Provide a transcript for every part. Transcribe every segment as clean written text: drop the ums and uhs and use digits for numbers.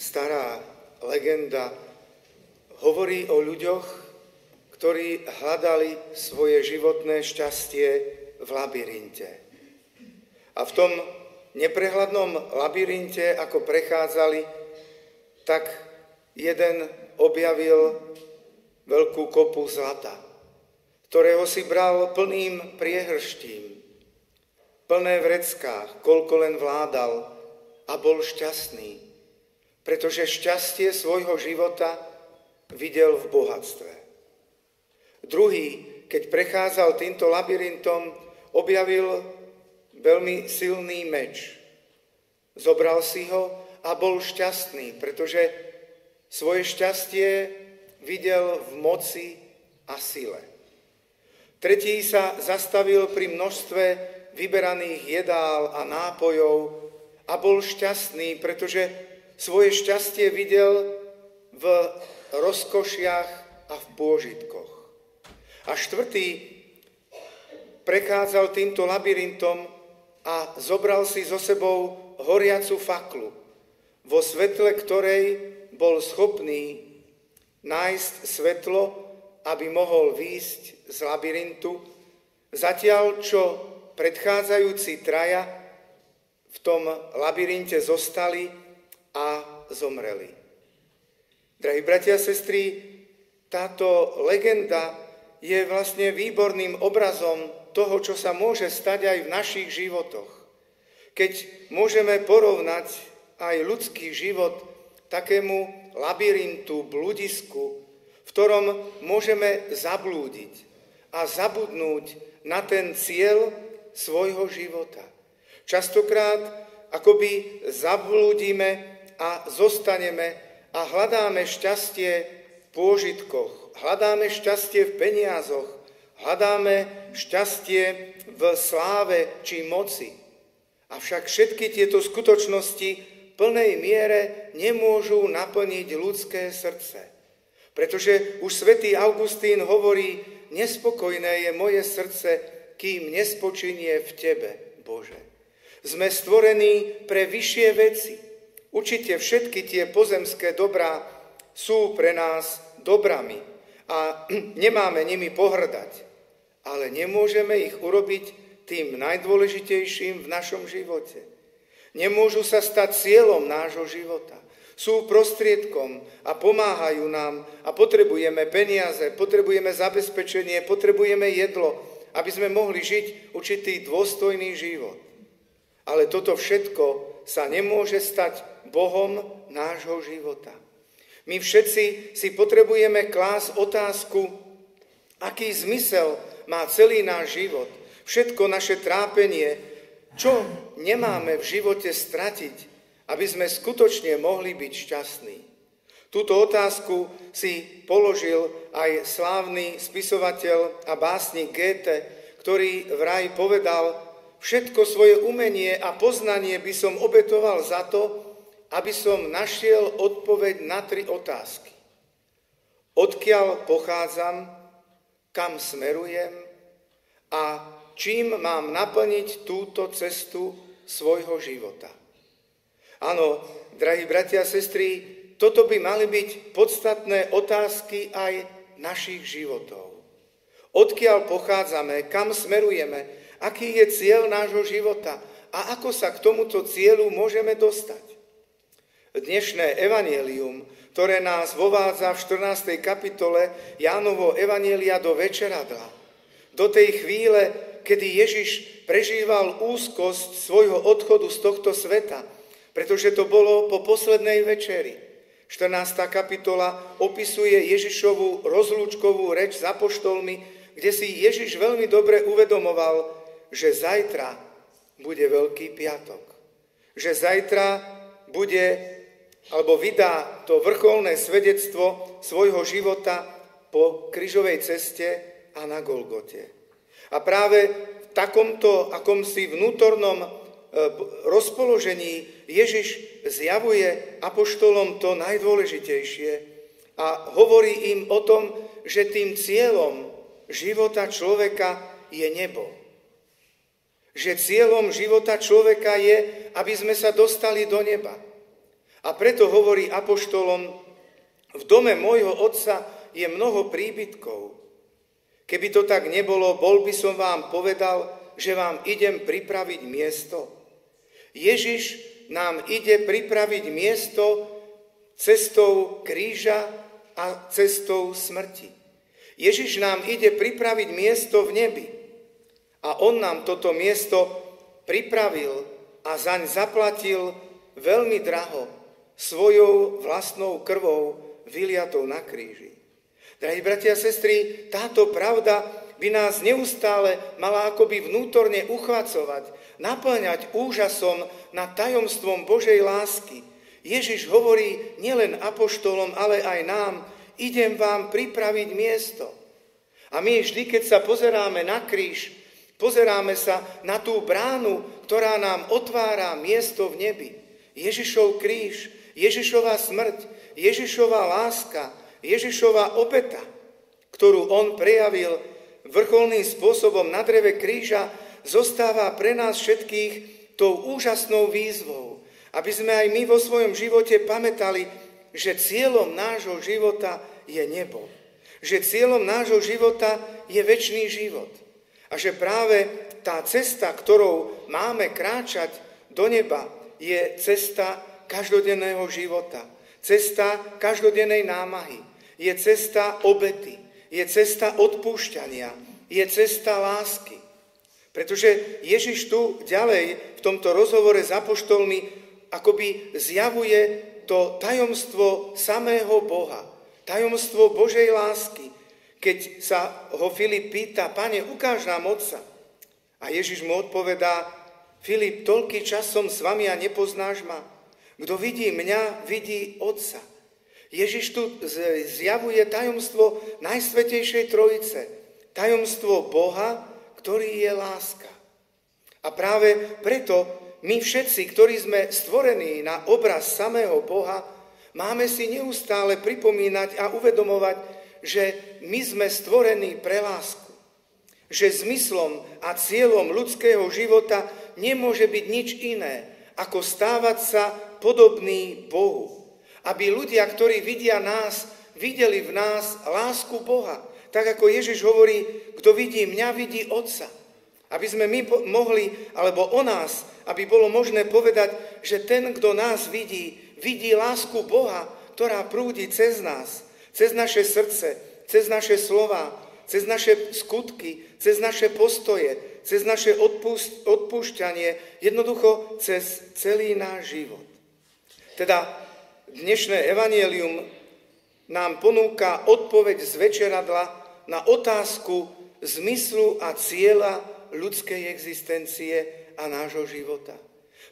stará legenda hovorí o ľuďoch, ktorí hľadali svoje životné šťastie v labyrinte. A v tom neprehľadnom labyrinte, ako prechádzali, tak jeden objavil veľkú kopu zlata, ktorého si bral plným priehrštím, plné vrecká, koľko len vládal, a bol šťastný, pretože šťastie svojho života videl v bohatstve. Druhý, keď prechádzal týmto labyrintom, objavil veľmi silný meč. Zobral si ho a bol šťastný, pretože svoje šťastie videl v moci a sile. Tretí sa zastavil pri množstve vyberaných jedál a nápojov a bol šťastný, pretože svoje šťastie videl v rozkošiach a v pôžitkoch. A štvrtý prechádzal týmto labyrintom a zobral si so sebou horiacu faklu, vo svetle ktorej bol schopný nájsť svetlo, aby mohol výjsť z labyrintu, zatiaľ čo predchádzajúci traja v tom labyrinte zostali a zomreli. Drahí bratia a sestry, táto legenda je vlastne výborným obrazom toho, čo sa môže stať aj v našich životoch. Keď môžeme porovnať aj ľudský život takému labyrintu, bludisku, v ktorom môžeme zablúdiť a zabudnúť na ten cieľ svojho života. Častokrát akoby zablúdime a zostaneme a hľadáme šťastie v pôžitkoch, hľadáme šťastie v peniazoch, hľadáme šťastie v sláve či moci. Avšak všetky tieto skutočnosti v plnej miere nemôžu naplniť ľudské srdce. Pretože už svätý Augustín hovorí, nespokojné je moje srdce, kým nespočinie v Tebe, Bože. Sme stvorení pre vyššie veci. Určite všetky tie pozemské dobrá sú pre nás dobrami a nemáme nimi pohrdať, ale nemôžeme ich urobiť tým najdôležitejším v našom živote. Nemôžu sa stať cieľom nášho života. Sú prostriedkom a pomáhajú nám a potrebujeme peniaze, potrebujeme zabezpečenie, potrebujeme jedlo, aby sme mohli žiť určitý dôstojný život. Ale toto všetko sa nemôže stať Bohom nášho života. My všetci si potrebujeme klásť otázku, aký zmysel má celý náš život, všetko naše trápenie, čo nemáme v živote stratiť, aby sme skutočne mohli byť šťastní. Túto otázku si položil aj slávny spisovateľ a básnik Goethe, ktorý vraj povedal, všetko svoje umenie a poznanie by som obetoval za to, aby som našiel odpoveď na 3 otázky. Odkiaľ pochádzam, kam smerujem a čím mám naplniť túto cestu svojho života. Áno, drahí bratia a sestry, toto by mali byť podstatné otázky aj našich životov. Odkiaľ pochádzame, kam smerujeme, aký je cieľ nášho života a ako sa k tomuto cieľu môžeme dostať. Dnešné evanjelium, ktoré nás vovádza v 14. kapitole Jánovho evanjelia do večeradla, do tej chvíle, kedy Ježiš prežíval úzkosť svojho odchodu z tohto sveta, pretože to bolo po poslednej večeri. 14. kapitola opisuje Ježišovu rozlúčkovú reč s apoštolmi, kde si Ježiš veľmi dobre uvedomoval, že zajtra bude Veľký piatok. Že zajtra vydá to vrcholné svedectvo svojho života po krížovej ceste a na Golgote. A práve v takomto akomsi vnútornom rozpoložení Ježiš zjavuje apoštolom to najdôležitejšie a hovorí im o tom, že tým cieľom života človeka je nebo. Že cieľom života človeka je, aby sme sa dostali do neba. A preto hovorí apoštolom, v dome môjho otca je mnoho príbytkov. Keby to tak nebolo, bol by som vám povedal, že vám idem pripraviť miesto. Ježiš nám ide pripraviť miesto cestou kríža a cestou smrti. Ježiš nám ide pripraviť miesto v nebi. A on nám toto miesto pripravil a zaň zaplatil veľmi draho svojou vlastnou krvou vyliatou na kríži. Drahí bratia a sestry, táto pravda by nás neustále mala akoby vnútorne uchvacovať, naplňať úžasom nad tajomstvom Božej lásky. Ježiš hovorí nielen apoštolom, ale aj nám, idem vám pripraviť miesto. A my vždy, keď sa pozeráme na kríž, pozeráme sa na tú bránu, ktorá nám otvára miesto v nebi. Ježišov kríž, Ježišova smrť, Ježišova láska, Ježišova obeta, ktorú on prejavil vrcholným spôsobom na dreve kríža, zostáva pre nás všetkých tou úžasnou výzvou, aby sme aj my vo svojom živote pamätali, že cieľom nášho života je nebo. Že cieľom nášho života je večný život. A že práve tá cesta, ktorou máme kráčať do neba, je cesta každodenného života. Cesta každodennej námahy. Je cesta obety. Je cesta odpúšťania. Je cesta lásky. Pretože Ježiš tu ďalej v tomto rozhovore s apoštolmi akoby zjavuje to tajomstvo samého Boha. Tajomstvo Božej lásky. Keď sa ho Filip pýta, Pane, ukáž nám Otca. A Ježiš mu odpovedá, Filip, toľký čas som s vami a nepoznáš ma. Kto vidí mňa, vidí Otca. Ježiš tu zjavuje tajomstvo Najsvätejšej Trojice. Tajomstvo Boha, ktorý je láska. A práve preto my všetci, ktorí sme stvorení na obraz samého Boha, máme si neustále pripomínať a uvedomovať, že my sme stvorení pre lásku. Že zmyslom a cieľom ľudského života nemôže byť nič iné, ako stávať sa podobný Bohu. Aby ľudia, ktorí vidia nás, videli v nás lásku Boha. Tak ako Ježiš hovorí, kto vidí mňa, vidí Otca. Aby sme my mohli, alebo o nás, aby bolo možné povedať, že ten, kto nás vidí, vidí lásku Boha, ktorá prúdi cez nás. Cez naše srdce, cez naše slova, cez naše skutky, cez naše postoje, cez naše odpúšťanie, jednoducho cez celý náš život. Teda dnešné evanjelium nám ponúka odpoveď z večeradla na otázku zmyslu a cieľa ľudskej existencie a nášho života.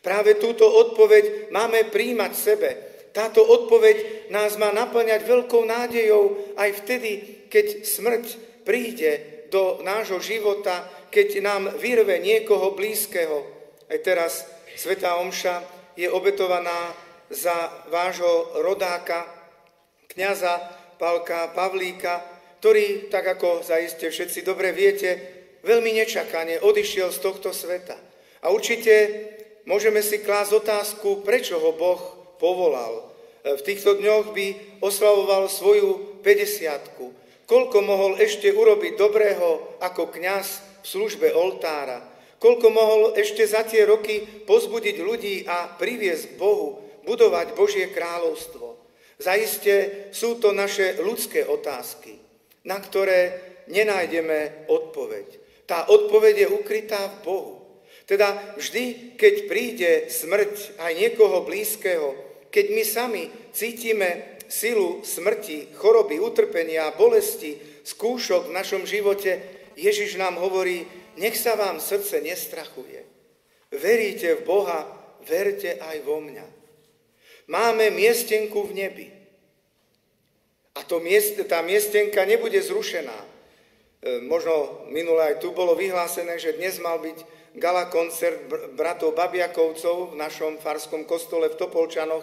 Práve túto odpoveď máme prijímať sebe. Táto odpoveď nás má naplňať veľkou nádejou aj vtedy, keď smrť príde do nášho života, keď nám vyrve niekoho blízkeho. Aj teraz svätá omša je obetovaná za vášho rodáka, kňaza Pálka Pavlíka, ktorý, tak ako zaiste všetci dobre viete, veľmi nečakane odišiel z tohto sveta. A určite môžeme si klásť otázku, prečo ho Boh povolal. V týchto dňoch by oslavoval svoju 50-ku. Koľko mohol ešte urobiť dobrého ako kňaz v službe oltára. Koľko mohol ešte za tie roky pozbudiť ľudí a priviesť k Bohu, budovať Božie kráľovstvo. Zaiste sú to naše ľudské otázky, na ktoré nenájdeme odpoveď. Tá odpoveď je ukrytá v Bohu. Teda vždy, keď príde smrť aj niekoho blízkeho, keď my sami cítime silu smrti, choroby, utrpenia, bolesti, skúšok v našom živote, Ježiš nám hovorí, nech sa vám srdce nestrachuje. Veríte v Boha, verte aj vo mňa. Máme miestenku v nebi. A tá miestenka nebude zrušená. Možno minule aj tu bolo vyhlásené, že dnes mal byť gala koncert bratov Babiakovcov v našom farskom kostole v Topolčanoch,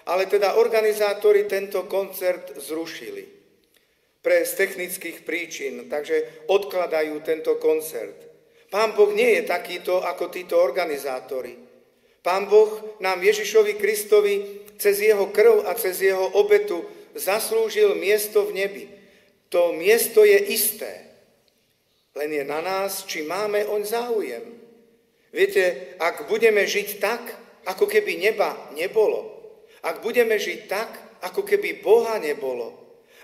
ale teda organizátori tento koncert zrušili z technických príčin, takže odkladajú tento koncert. Pán Boh nie je takýto ako títo organizátori. Pán Boh nám Ježišovi Kristovi cez jeho krv a cez jeho obetu zaslúžil miesto v nebi. To miesto je isté. Len je na nás, či máme oň záujem. Viete, ak budeme žiť tak, ako keby neba nebolo, ak budeme žiť tak, ako keby Boha nebolo,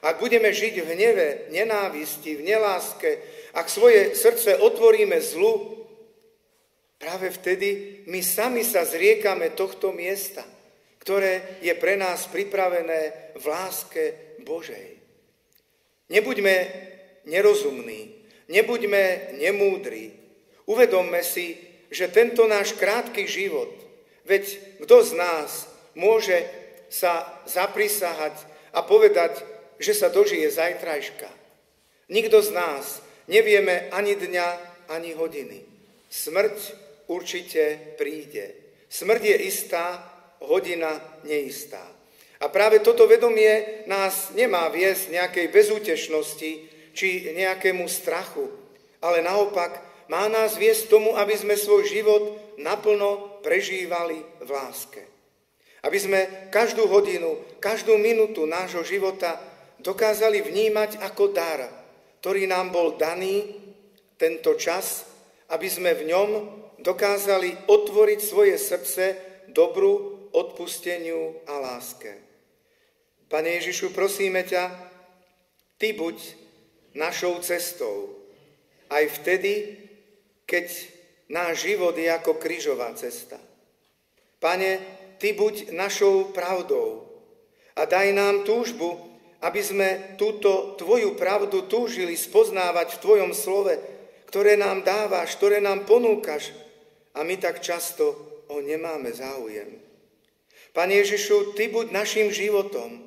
ak budeme žiť v hneve, nenávisti, v neláske, ak svoje srdce otvoríme zlu, práve vtedy my sami sa zriekame tohto miesta, ktoré je pre nás pripravené v láske Božej. Nebuďme nerozumní, nebuďme nemúdri. Uvedomme si, že tento náš krátky život, veď kto z nás môže sa zaprisahať a povedať, že sa dožije zajtrajška. Nikto z nás nevieme ani dňa, ani hodiny. Smrť určite príde. Smrť je istá, hodina neistá. A práve toto vedomie nás nemá viesť nejakej bezútešnosti či nejakému strachu, ale naopak má nás viesť tomu, aby sme svoj život naplno prežívali v láske. Aby sme každú hodinu, každú minútu nášho života dokázali vnímať ako dar, ktorý nám bol daný, tento čas, aby sme v ňom dokázali otvoriť svoje srdce dobru, odpusteniu a láske. Pane Ježišu, prosíme ťa, Ty buď našou cestou, aj vtedy, keď náš život je ako krížová cesta. Pane, Ty buď našou pravdou a daj nám túžbu, aby sme túto Tvoju pravdu túžili spoznávať v Tvojom slove, ktoré nám dávaš, ktoré nám ponúkaš a my tak často o nemáme záujem. Pane Ježišu, Ty buď našim životom.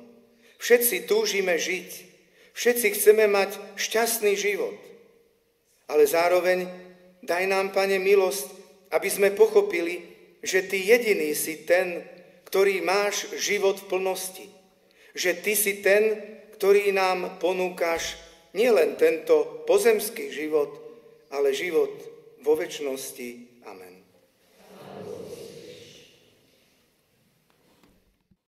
Všetci túžime žiť, všetci chceme mať šťastný život, ale zároveň daj nám, Pane, milosť, aby sme pochopili, že Ty jediný si ten, ktorý máš život v plnosti. Že Ty si ten, ktorý nám ponúkaš nielen tento pozemský život, ale život vo večnosti